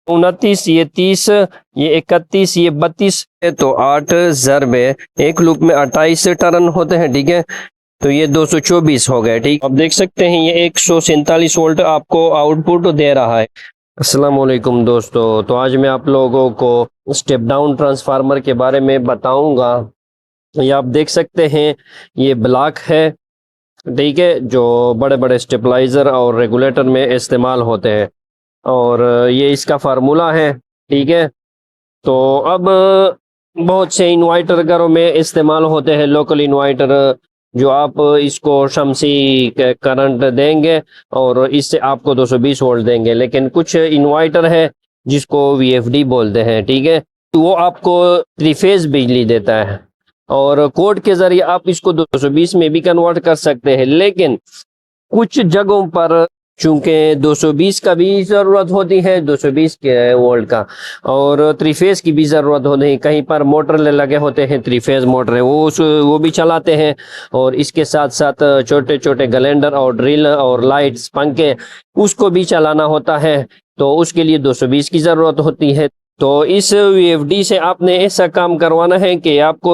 29, ये 30, ये 31, ये 32 है। तो 8 ज़रबे एक लूप में 28 टर्न होते हैं, ठीक है। तो ये 224 हो गए, ठीक। आप देख सकते हैं ये 147 वोल्ट आपको आउटपुट दे रहा है। अस्सलाम वालेकुम दोस्तों, तो आज मैं आप लोगों को स्टेप डाउन ट्रांसफार्मर के बारे में बताऊंगा। ये आप देख सकते हैं ये ब्लॉक है, ठीक है, जो बड़े बड़े स्टेबलाइजर और रेगुलेटर में इस्तेमाल होते हैं, और ये इसका फार्मूला है, ठीक है। तो अब बहुत से इन्वर्टर घरों में इस्तेमाल होते हैं, लोकल इन्वर्टर, जो आप इसको शमसी करंट देंगे और इससे आपको 220 वोल्ट देंगे। लेकिन कुछ इन्वर्टर है जिसको वीएफडी बोलते हैं, ठीक है, तो वो आपको 3 फेज बिजली देता है, और कोड के जरिए आप इसको 220 में भी कन्वर्ट कर सकते हैं। लेकिन कुछ जगहों पर चूंकि 220 का भी ज़रूरत होती है, 220 के वोल्ट का, और 3 फेज की भी ज़रूरत होती है। कहीं पर मोटर लगे होते हैं, 3 फेज मोटर है, वो भी चलाते हैं, और इसके साथ साथ छोटे छोटे ग्राइंडर और ड्रिल और लाइट्स, पंखे, उसको भी चलाना होता है, तो उसके लिए 220 की ज़रूरत होती है। तो इस वीएफडी से आपने ऐसा काम करवाना है कि आपको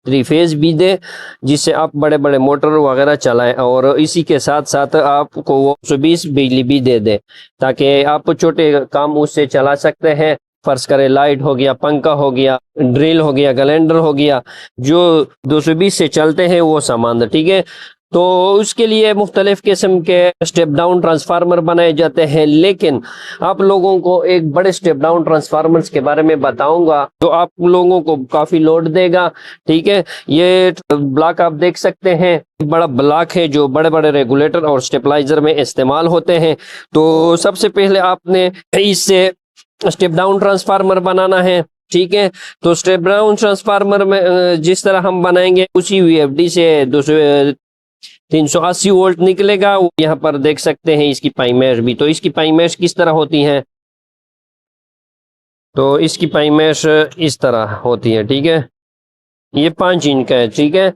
3 फेज भी दे, जिससे आप बड़े बड़े मोटर वगैरह चलाएं, और इसी के साथ साथ आपको वो 120 बिजली भी दे दे, ताकि आप छोटे काम उससे चला सकते हैं। फर्ज करें लाइट हो गया, पंखा हो गया, ड्रिल हो गया, ग्राइंडर हो गया, जो 220 से चलते हैं वो सामान, ठीक है। तो उसके लिए मुख्तलिफ किस्म के स्टेप डाउन ट्रांसफार्मर बनाए जाते हैं। लेकिन आप लोगों को एक बड़े स्टेप डाउन ट्रांसफार्मर्स के बारे में बताऊंगा जो आप लोगों को काफ़ी लोड देगा, ठीक है। ये ब्लॉक आप देख सकते हैं, बड़ा ब्लॉक है जो बड़े बड़े रेगुलेटर और स्टेबलाइजर में इस्तेमाल होते हैं। तो सबसे पहले आपने इससे स्टेप डाउन ट्रांसफार्मर बनाना है, ठीक है। तो स्टेप डाउन ट्रांसफार्मर में जिस तरह हम बनाएंगे उसी वीएफडी से 380 वोल्ट निकलेगा। यहाँ पर देख सकते हैं इसकी पाइमेश भी। तो इसकी पाइमेश किस तरह होती है, तो इसकी पाइमेश इस तरह होती है, ठीक है। ये 5 इंच का है, ठीक है।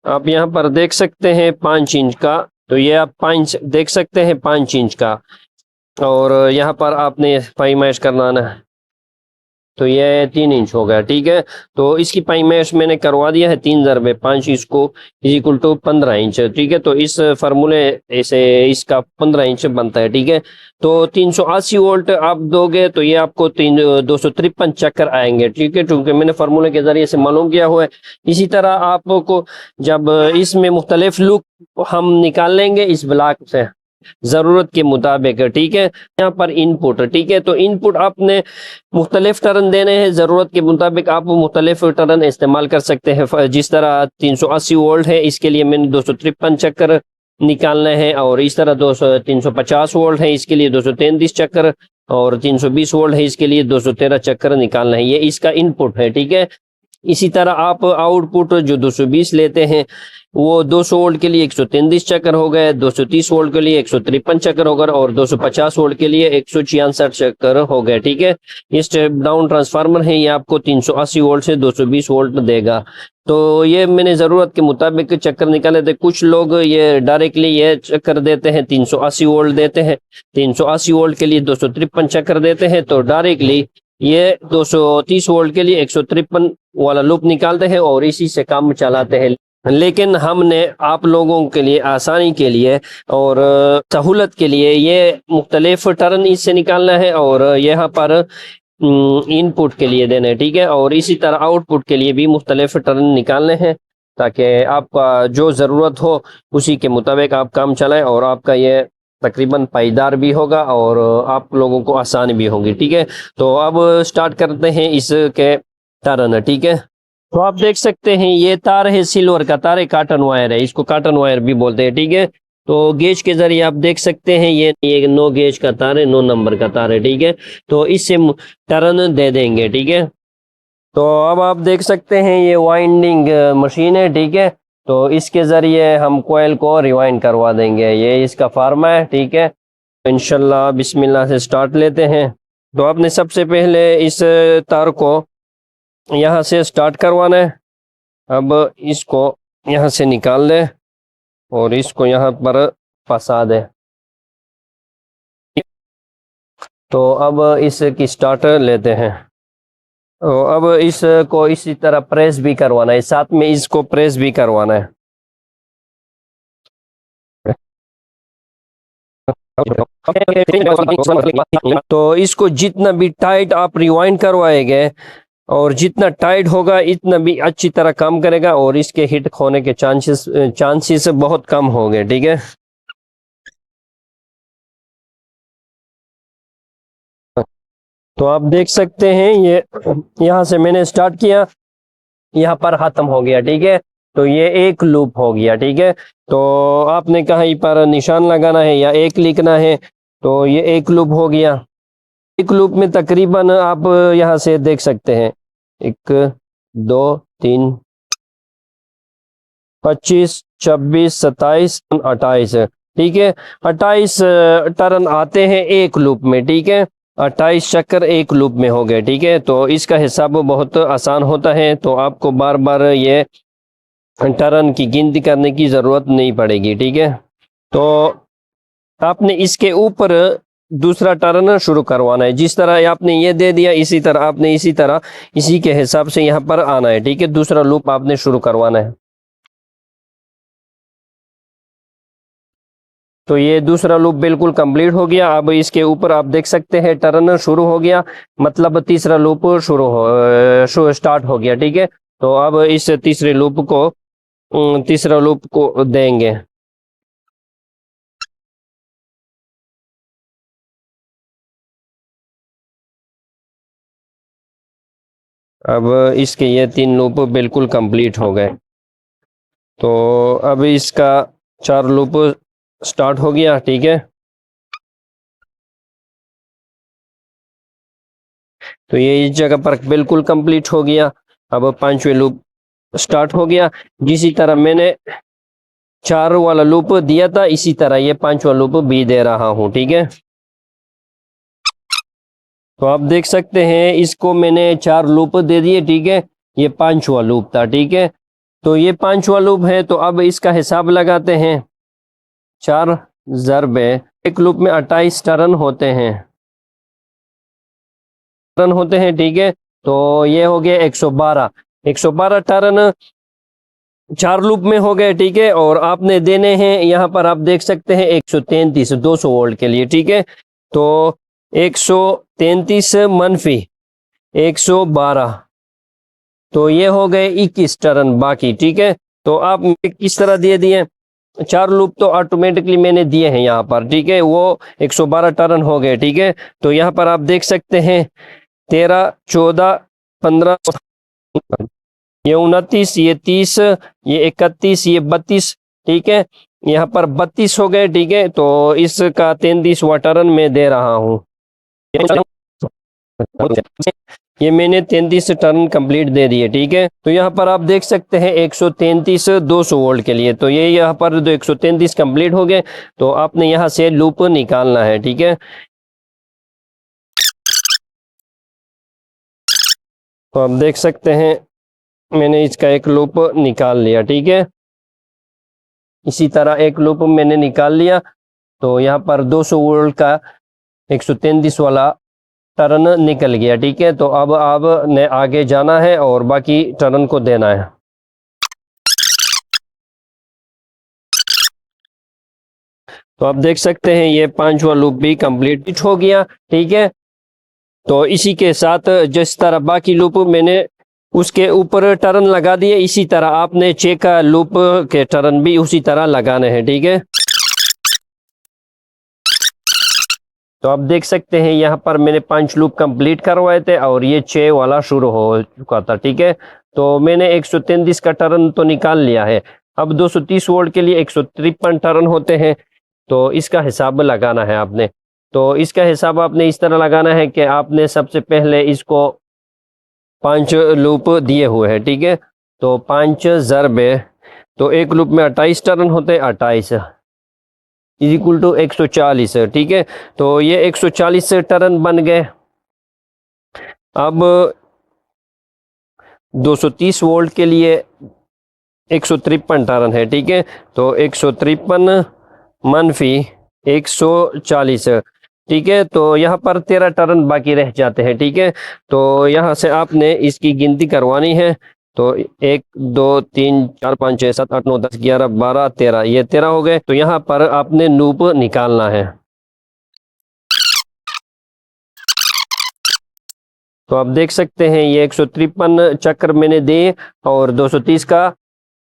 आप यहाँ पर देख सकते हैं 5 इंच का, तो ये आप 5 देख सकते हैं 5 इंच का, और यहाँ पर आपने पाइमेश करना है, तो ये 3 इंच हो गया, ठीक है। तो इसकी पाइमेश मैंने करवा दिया है 3 ज़रबे 5 इसको इक्वल टू 15 इंच, ठीक है। तो इस फार्मूले से इसका 15 इंच बनता है, ठीक है। तो 380 वोल्ट आप दोगे तो ये आपको 253 चक्कर आएंगे, ठीक है, क्योंकि मैंने फार्मूले के जरिए से मालूम किया हुआ है। इसी तरह आपको जब इसमें मुख्तलिफ लूप हम निकाल लेंगे इस ब्लॉक से ज़रूरत के मुताबिक, ठीक है। यहाँ पर इनपुट, ठीक है, तो इनपुट आपने मुख्तलिफ टर्न देने हैं, ज़रूरत के मुताबिक आप मुख्तलिफ टर्न इस्तेमाल कर सकते हैं। जिस तरह 380 वोल्ट है, इसके लिए मैंने 253 चक्कर निकालने हैं, और इस तरह 350 वोल्ट है, इसके लिए 233 चक्कर, और 320 वोल्ट है, इसके लिए 213 चक्कर निकालना है। ये इसका इनपुट है, ठीक है। इसी तरह आप आउटपुट जो 220 लेते हैं वो 200 वोल्ट के लिए 133 चक्कर हो गए, 230 वोल्ट के लिए 153 चक्कर हो गए, और 250 वोल्ट के लिए 166 चक्कर हो गए, ठीक है। ये स्टेप डाउन ट्रांसफार्मर है, ये आपको 380 वोल्ट से 220 वोल्ट देगा। तो ये मैंने ज़रूरत के मुताबिक चक्कर निकाले थे। कुछ लोग ये डायरेक्टली ये चक्कर देते हैं, 380 वोल्ट देते हैं, 380 वोल्ट के लिए 253 चक्कर देते हैं, तो डायरेक्टली ये 230 वोल्ट के लिए 153 वाला लूप निकालते हैं और इसी से काम चलाते हैं। लेकिन हमने आप लोगों के लिए, आसानी के लिए और सहूलत के लिए, ये मुख्तलिफ टर्न इससे निकालना है, और यहाँ पर इनपुट के लिए देना है, ठीक है। और इसी तरह आउटपुट के लिए भी मुख्तलिफ टर्न निकालने हैं, ताकि आपका जो ज़रूरत हो उसी के मुताबिक आप काम चलाएं, और आपका ये तकरीबन पायदार भी होगा और आप लोगों को आसान भी होंगी, ठीक है। तो अब स्टार्ट करते हैं इसके टर्न, ठीक है। तो आप देख सकते हैं ये तार है, सिल्वर का तार है, काटन वायर है, इसको काटन वायर भी बोलते हैं, ठीक है। तो गेज के जरिए आप देख सकते हैं ये 9 गेज का तार है, 9 नंबर का तार है, ठीक है। तो इससे टर्न दे देंगे, ठीक है। तो अब आप देख सकते हैं ये वाइंडिंग मशीन है, ठीक है। तो इसके ज़रिए हम कोयल को रिवाइंड करवा देंगे। ये इसका फार्मा है, ठीक है। इंशाल्लाह बिस्मिल्लाह से स्टार्ट लेते हैं। तो आपने सबसे पहले इस तार को यहाँ से स्टार्ट करवाना है। अब इसको यहाँ से निकाल दें और इसको यहाँ पर फंसा दें। तो अब इसकी स्टार्टर लेते हैं। तो अब इसको इसी तरह प्रेस भी करवाना है, साथ में इसको प्रेस भी करवाना है। तो इसको जितना भी टाइट आप रिवाइंड करवाएंगे और जितना टाइट होगा इतना भी अच्छी तरह काम करेगा और इसके हिट होने के चांसेस बहुत कम होंगे। ठीक है, तो आप देख सकते हैं ये यहाँ से मैंने स्टार्ट किया, यहाँ पर खत्म हो गया। ठीक है, तो ये एक लूप हो गया। ठीक है, तो आपने कहीं पर निशान लगाना है या एक लिखना है, तो ये एक लूप हो गया। एक लूप में तकरीबन आप यहाँ से देख सकते हैं 1 2 3 25 26 27 28। ठीक है, 28 टर्न आते हैं एक लूप में। ठीक है, 28 चक्कर एक लूप में हो गए। ठीक है, तो इसका हिसाब बहुत आसान होता है, तो आपको बार बार ये टर्न की गिनती करने की ज़रूरत नहीं पड़ेगी। ठीक है, तो आपने इसके ऊपर दूसरा टर्न शुरू करवाना है। जिस तरह आपने ये दे दिया इसी तरह आपने इसी के हिसाब से यहाँ पर आना है। ठीक है, दूसरा लूप आपने शुरू करवाना है। तो ये दूसरा लूप बिल्कुल कंप्लीट हो गया। अब इसके ऊपर आप देख सकते हैं टर्न शुरू हो गया, मतलब तीसरा लूप स्टार्ट हो गया। ठीक है, तो अब इस तीसरा लूप को देंगे। अब इसके ये 3 लूप बिल्कुल कंप्लीट हो गए। तो अब इसका 4 लूप स्टार्ट हो गया। ठीक है, तो ये इस जगह पर बिल्कुल कंप्लीट हो गया। अब 5वें लूप स्टार्ट हो गया। जिसी तरह मैंने 4 वाला लूप दिया था इसी तरह ये 5वां लूप भी दे रहा हूँ। ठीक है, तो आप देख सकते हैं इसको मैंने 4 लूप दे दिए। ठीक है, ये 5वां लूप था। ठीक है, तो ये 5वां लूप है, तो अब इसका हिसाब लगाते हैं। 4 ज़रबे एक लूप में 28 टर्न होते हैं। ठीक है, तो ये हो गया 112 टर्न 4 लूप में हो गए। ठीक है, और आपने देने हैं यहाँ पर आप देख सकते हैं 133 200 वोल्ट के लिए। ठीक है, तो 133 मनफी 112, तो ये हो गए 21 टर्न बाकी। ठीक है, तो आप किस तरह दे दिए 4 लूप तो ऑटोमेटिकली मैंने दिए हैं यहाँ पर। ठीक है, वो 112 टर्न हो गए। ठीक है, तो यहाँ पर आप देख सकते हैं 13 14 15 ये 29 ये 30 ये 31 ये 32। ठीक है, यहाँ पर 32 हो गए। ठीक है, तो इसका 33वां टर्न मैं दे रहा हूँ। ये मैंने 33 टर्न कंप्लीट दे दिए। ठीक है, तो यहाँ पर आप देख सकते हैं 133 200 वोल्ट के लिए, तो ये यहाँ पर 133 कंप्लीट हो गए, तो आपने यहाँ से लूप निकालना है। ठीक है, तो आप देख सकते हैं मैंने इसका एक लूप निकाल लिया। ठीक है, इसी तरह एक लूप मैंने निकाल लिया, तो यहाँ पर 200 वोल्ट का 133 वाला टर्न निकल गया। ठीक है, तो अब ने आगे जाना है और बाकी टर्न को देना है। तो आप देख सकते हैं ये 5वां लूप भी कंप्लीट हो गया। ठीक है, तो इसी के साथ जिस तरह बाकी लूप मैंने उसके ऊपर टर्न लगा दिए, इसी तरह आपने 6 का लूप के टर्न भी उसी तरह लगाने हैं। ठीक है, तो आप देख सकते हैं यहाँ पर मैंने 5 लूप कंप्लीट करवाए थे और ये 6 वाला शुरू हो चुका था। ठीक है, तो मैंने 133 का टर्न तो निकाल लिया है। अब 230 वोल्ट के लिए 153 टर्न होते हैं, तो इसका हिसाब लगाना है आपने। तो इसका हिसाब आपने इस तरह लगाना है कि आपने सबसे पहले इसको 5 लूप दिए हुए हैं। ठीक है, तो 5 ज़रबे, तो एक लूप में 28 टर्न होते हैं, 28 इज इक्वल टू 140। ठीक है, तो ये 140 टर्न बन गए। अब 230 वोल्ट के लिए 153 टर्न है। ठीक है, तो 153 मनफी 140, ठीक है। तो यहाँ पर 13 टर्न बाकी रह जाते हैं, ठीक है। तो यहाँ से आपने इसकी गिनती करवानी है। तो 1 2 3 4 5 6 7 8 9 10 11 12 13, ये 13 हो गए। तो यहाँ पर आपने लूप निकालना है। तो आप देख सकते हैं ये 153 चक्र मैंने दिए और 230 का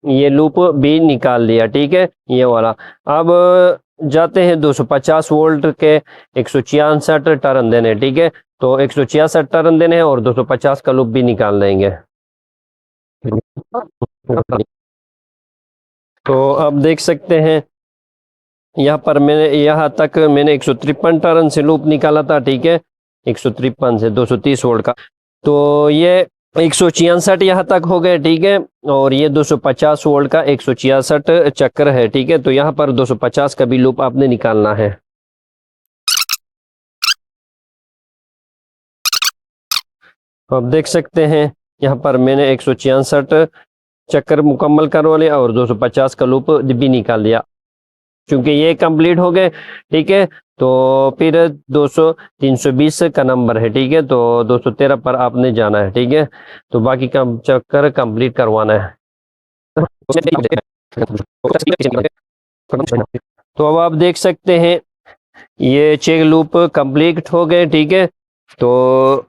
ये लूप भी निकाल लिया, ठीक है, ये वाला। अब जाते हैं 250 वोल्ट के 166 टर्न देने, ठीक है। तो 166 टर्न देने हैं और 250 का लूप भी निकाल देंगे। तो आप देख सकते हैं यहाँ पर मैंने यहाँ तक मैंने 153 टर्न से लूप निकाला था, ठीक है, 153 से 230 वोल्ट का। तो ये 166 यहाँ तक हो गए, ठीक है। और ये 250 वोल्ट का 166 चक्र है, ठीक है। तो यहाँ पर 250 का भी लूप आपने निकालना है। तो आप देख सकते हैं यहाँ पर मैंने 166 चक्कर मुकम्मल करवा लिया और 250 का लूप भी निकाल दिया। क्योंकि ये कंप्लीट हो गए, ठीक है। तो फिर 200 320 का नंबर है, ठीक है। तो 213 पर आपने जाना है, ठीक है। तो बाकी का चक्कर कंप्लीट करवाना है। तो अब आप देख सकते हैं ये 6 लूप कंप्लीट हो गए, ठीक है। तो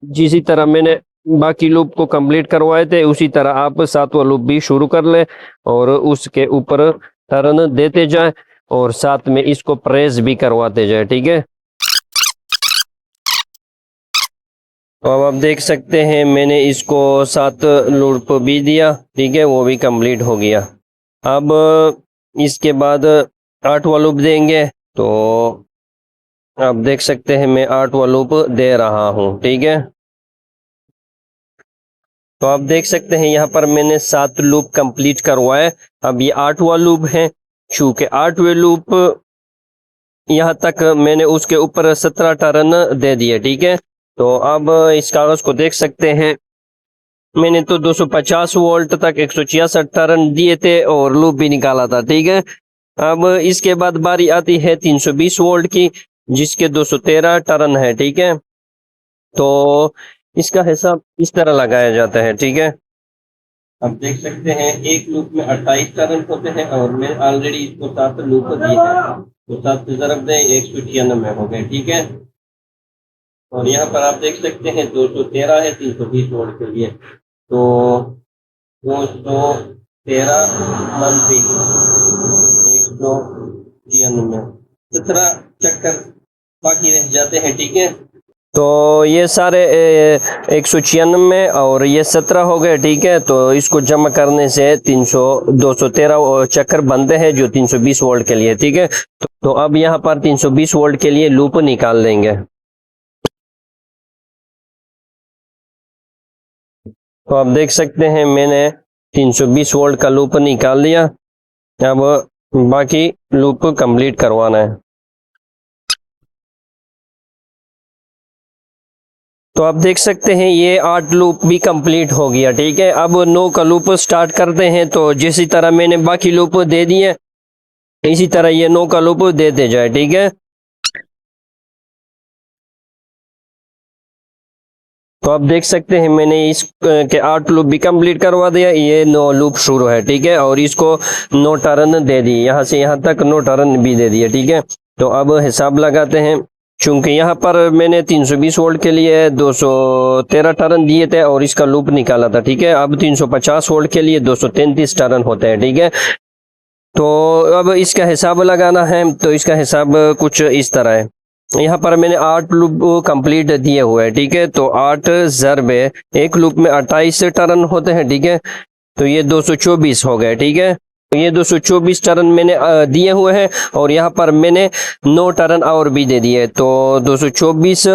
जिसी तरह मैंने बाकी लूप को कंप्लीट करवाए थे उसी तरह आप 7वां लूप भी शुरू कर ले और उसके ऊपर टर्न देते जाए और साथ में इसको प्रेस भी करवाते जाए, ठीक है। तो अब आप देख सकते हैं मैंने इसको 7 लूप भी दिया, ठीक है, वो भी कंप्लीट हो गया। अब इसके बाद 8वां लूप देंगे। तो आप देख सकते हैं मैं 8वां लूप दे रहा हूँ, ठीक है। तो आप देख सकते हैं यहाँ पर मैंने 7 लूप कंप्लीट करवाए। अब ये 8वां लूप है। चूंकि 8वें लूप यहाँ तक मैंने उसके ऊपर 17 टर्न दे दिए, ठीक है। तो अब इस कागज को देख सकते हैं मैंने तो 250 वोल्ट तक 166 टर्न दिए थे और लूप भी निकाला था, ठीक है। अब इसके बाद बारी आती है 320 वोल्ट की, जिसके 213 टर्न है, ठीक है। तो इसका हिसाब इस तरह लगाया जाता है, ठीक है। आप देख सकते हैं एक लूप में 28 टर्न होते हैं और मैं ऑलरेडी इसको 7 लूप दिए हैं। तो 7 से ज़रब दें 196 हो गए, ठीक है। और यहाँ पर आप देख सकते हैं 213 है 320 वोल्ट के लिए। तो 213 मनफी 196, 17 चक्कर बाकी रह जाते हैं, ठीक है। तो ये सारे 196 और ये 17 हो गए, ठीक है। तो इसको जमा करने से 213 चक्कर बनते हैं जो 320 वोल्ट के लिए, ठीक है। तो अब यहाँ पर 320 वोल्ट के लिए लूप निकाल देंगे। तो आप देख सकते हैं मैंने 320 वोल्ट का लूप निकाल दिया। अब बाकी लूप कंप्लीट करवाना है। तो आप देख सकते हैं ये 8 लूप भी कंप्लीट हो गया, ठीक है। अब 9 का लूप स्टार्ट करते हैं। तो जिसी तरह मैंने बाकी लूप दे दिए इसी तरह ये 9 का लूप देते जाए, ठीक है। तो आप देख सकते हैं मैंने इस के 8 लूप भी कंप्लीट करवा दिया। ये 9 लूप शुरू है, ठीक है। और इसको 9 टर्न दे दिए, यहाँ से यहाँ तक 9 टर्न भी दे दिए, ठीक है। तो अब हिसाब लगाते हैं। चूंकि यहाँ पर मैंने 320 वोल्ट के लिए 213 टर्न दिए थे और इसका लूप निकाला था, ठीक है। अब 350 वोल्ट के लिए 233 टर्न होते हैं, ठीक है। तो अब इसका हिसाब लगाना है। तो इसका हिसाब कुछ इस तरह है। यहाँ पर मैंने 8 लूप कंप्लीट दिए हुए हैं, ठीक है। तो 8 ज़रबे एक लूप में 28 टर्न होते हैं, ठीक है। तो ये 224 हो गए, ठीक है। तो ये 224 टर्न मैंने दिए हुए हैं और यहाँ पर मैंने 9 टर्न और भी दे दिए। तो 224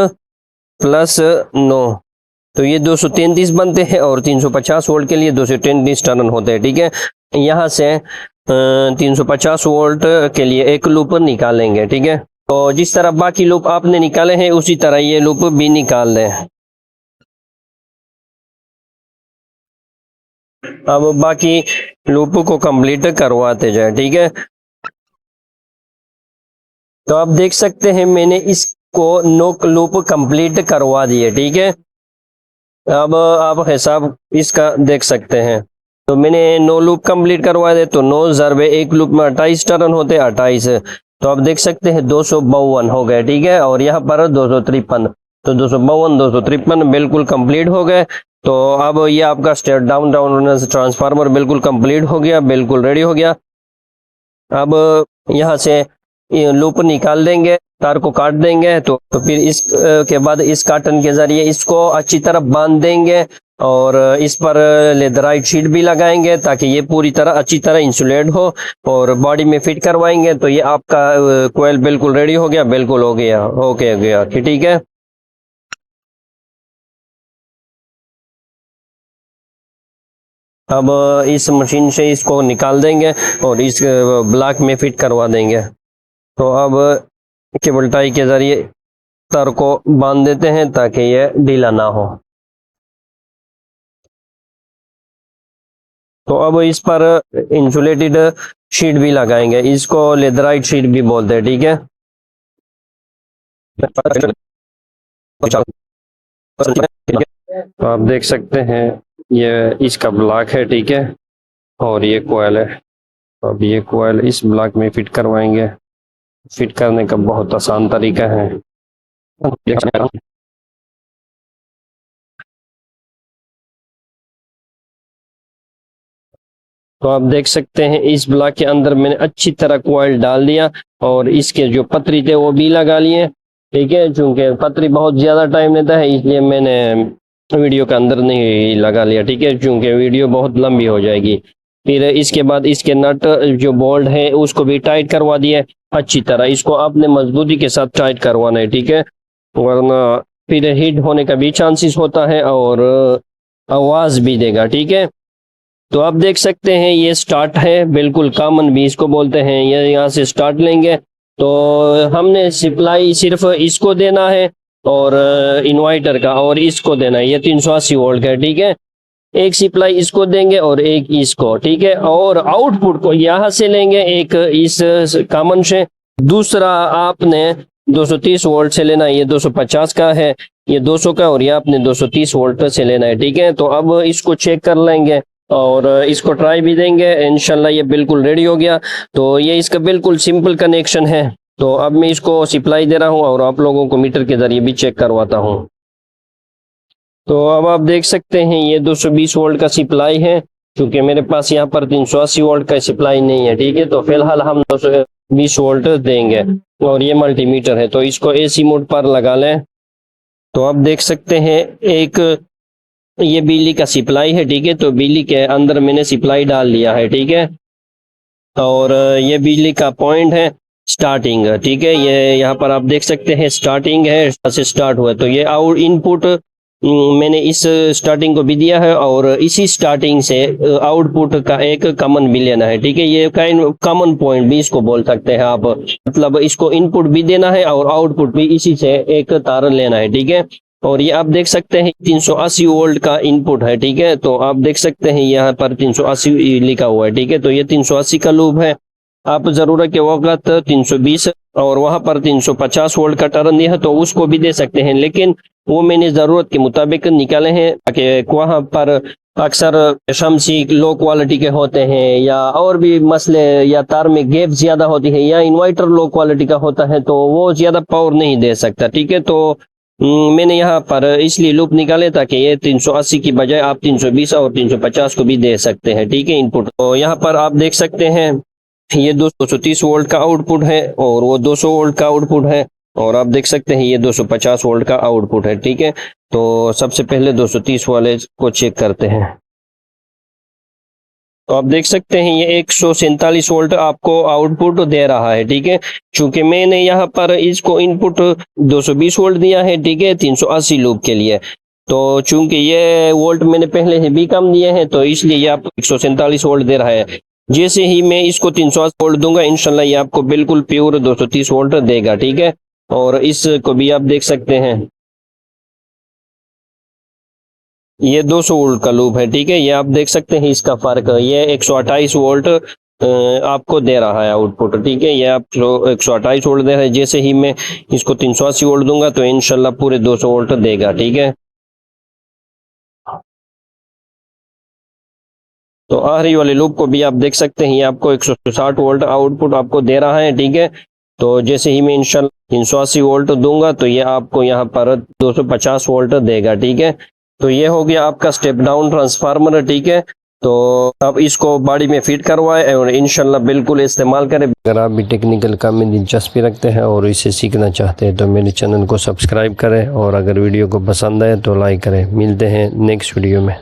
प्लस 9 तो ये 233 बनते हैं और 350 वोल्ट के लिए 233 टर्न होते हैं, ठीक है। यहाँ से 350 वोल्ट के लिए एक लूप निकालेंगे, ठीक है। तो जिस तरह बाकी लूप आपने निकाले हैं उसी तरह ये लूप भी निकाल दें। अब बाकी लूप को कंप्लीट करवाते जाए, ठीक है। तो आप देख सकते हैं मैंने इसको नो लूप कंप्लीट करवा दिए, ठीक है। अब आप हिसाब इसका देख सकते हैं। तो मैंने नो लूप कंप्लीट करवा दे तो 9 ज़रबे एक लूप में 28 टर्न होते 28। तो आप देख सकते हैं 252 हो गए, ठीक है। और यहाँ पर 253, तो 252 253 बिल्कुल कंप्लीट हो गए। तो अब ये आपका स्टेप डाउन ट्रांसफार्मर बिल्कुल कंप्लीट हो गया, बिल्कुल रेडी हो गया। अब यहाँ से लूप निकाल देंगे, तार को काट देंगे। तो फिर इस के बाद इस काटन के जरिए इसको अच्छी तरह बांध देंगे और इस पर लेदराइट शीट भी लगाएंगे ताकि ये पूरी तरह अच्छी तरह इंसुलेट हो और बॉडी में फिट करवाएंगे। तो ये आपका कोयल बिल्कुल रेडी हो गया, बिल्कुल हो गया, ओके हो गया, ठीक है। अब इस मशीन से इसको निकाल देंगे और इस ब्लॉक में फिट करवा देंगे। तो अब केबल टाई के जरिए तार को बांध देते हैं ताकि ये ढीला ना हो। तो अब इस पर इंसुलेटेड शीट भी लगाएंगे, इसको लेदराइट शीट भी बोलते हैं, ठीक है। तो आप देख सकते हैं ये इसका ब्लॉक है, ठीक है, और ये कोयल है। तो अब ये कोयल इस ब्लॉक में फिट करवाएंगे। फिट करने का बहुत आसान तरीका है। तो आप देख सकते हैं इस ब्लॉक के अंदर मैंने अच्छी तरह कोयल डाल दिया और इसके जो पतरी थे वो भी लगा लिए, ठीक है। चूंकि पतरी बहुत ज़्यादा टाइम लेता है इसलिए मैंने वीडियो के अंदर नहीं लगा लिया, ठीक है, चूंकि वीडियो बहुत लंबी हो जाएगी। फिर इसके बाद इसके नट जो बोल्ट है उसको भी टाइट करवा दिए अच्छी तरह। इसको आपने मजबूती के साथ टाइट करवाना है, ठीक है, वरना फिर हिट होने का भी चांसेस होता है और आवाज़ भी देगा, ठीक है। तो आप देख सकते हैं ये स्टार्ट है, बिल्कुल कॉमन भी इसको बोलते हैं। ये यहाँ से स्टार्ट लेंगे तो हमने सप्लाई सिर्फ इसको देना है और इन्वर्टर का, और इसको देना है, ये 380 वोल्ट का है, ठीक है। एक सप्लाई इसको देंगे और एक इसको, ठीक है। और आउटपुट को यहाँ से लेंगे, एक इस कॉमन से, दूसरा आपने 230 वोल्ट से लेना है, ये 250 का है, ये 200 का, और ये आपने 230 वोल्ट से लेना है, ठीक है। तो अब इसको चेक कर लेंगे और इसको ट्राई भी देंगे, इंशाल्लाह ये बिल्कुल रेडी हो गया। तो ये इसका बिल्कुल सिंपल कनेक्शन है। तो अब मैं इसको सप्लाई दे रहा हूँ और आप लोगों को मीटर के जरिए भी चेक करवाता हूँ। तो अब आप देख सकते हैं ये 220 वोल्ट का सप्लाई है, क्योंकि मेरे पास यहाँ पर 380 वोल्ट का सप्लाई नहीं है, ठीक है। तो फिलहाल हम 220 वोल्ट देंगे और ये मल्टीमीटर है, तो इसको एसी मोड पर लगा लें। तो आप देख सकते हैं एक ये बिजली का सप्लाई है, ठीक है। तो बिजली के अंदर मैंने सप्लाई डाल लिया है, ठीक है। और ये बिजली का पॉइंट है स्टार्टिंग, ठीक है। ये यहाँ पर आप देख सकते हैं स्टार्टिंग है, से स्टार्ट हुआ। तो ये आउट इनपुट मैंने इस स्टार्टिंग को भी दिया है और इसी स्टार्टिंग से आउटपुट का एक कॉमन भी लेना है, ठीक है। ये कॉमन पॉइंट भी इसको बोल सकते हैं आप, मतलब इसको इनपुट भी देना है और आउटपुट भी इसी से एक तार लेना है, ठीक है। और ये आप देख सकते हैं 380 वोल्ट का इनपुट है, ठीक है। तो आप देख सकते हैं यहाँ पर 380 लिखा हुआ है, ठीक है। तो ये 380 का लूप है। आप जरूरत के वक्त 320 और वहां पर 350 वोल्ट का टर्न दिया है तो उसको भी दे सकते हैं, लेकिन वो मैंने ज़रूरत के मुताबिक निकाले हैं ताकि वहाँ पर अक्सर शमसी लो क्वालिटी के होते हैं या और भी मसले, या तार में गैप ज़्यादा होती है, या इन्वर्टर लो क्वालिटी का होता है तो वो ज़्यादा पावर नहीं दे सकता, ठीक है। तो मैंने यहाँ पर इसलिए लूप निकाले ताकि ये 380 की बजाय आप 320 और 350 को भी दे सकते हैं, ठीक है, इनपुट। तो यहाँ पर आप देख सकते हैं ये 230 वोल्ट का आउटपुट है और वो 200 वोल्ट का आउटपुट है, और आप देख सकते हैं ये 250 वोल्ट का आउटपुट है, ठीक है। तो सबसे पहले 230 वाले को चेक करते हैं। तो आप देख सकते हैं ये 147 वोल्ट आपको आउटपुट दे रहा है, ठीक है। चूंकि मैंने यहाँ पर इसको इनपुट 220 वोल्ट दिया है, ठीक है, 380 लूप के लिए। तो चूंकि ये वोल्ट मैंने पहले से भी कम दिए हैं तो इसलिए ये आपको 147 वोल्ट दे रहा है। जैसे ही मैं इसको 380 वोल्ट दूंगा इंशाल्लाह ये आपको बिल्कुल प्योर 230 वोल्ट देगा, ठीक है। और इसको भी आप देख सकते हैं ये 200 वोल्ट का लूप है, ठीक है। ये आप देख सकते हैं इसका फर्क, ये 128 वोल्ट आपको दे रहा है आउटपुट, ठीक है। ये आप 128 वोल्ट दे रहा है। जैसे ही मैं इसको 380 वोल्ट दूंगा तो इंशाल्लाह पूरे 200 वोल्ट देगा, ठीक है। तो आखिरी वाले लूप को भी आप देख सकते हैं, ये आपको 160 वोल्ट आउटपुट आपको दे रहा है, ठीक है। तो जैसे ही मैं इंशाल्लाह 380 वोल्ट दूंगा तो ये आपको यहाँ पर 250 वोल्ट देगा, ठीक है। तो ये हो गया आपका स्टेप डाउन ट्रांसफार्मर, ठीक है। तो आप इसको बॉडी में फिट करवाएं और इंशाल्लाह बिल्कुल इस्तेमाल करें। अगर आप भी टेक्निकल काम में दिलचस्पी रखते हैं और इसे सीखना चाहते हैं तो मेरे चैनल को सब्सक्राइब करें और अगर वीडियो को पसंद आए तो लाइक करें। मिलते हैं नेक्स्ट वीडियो में।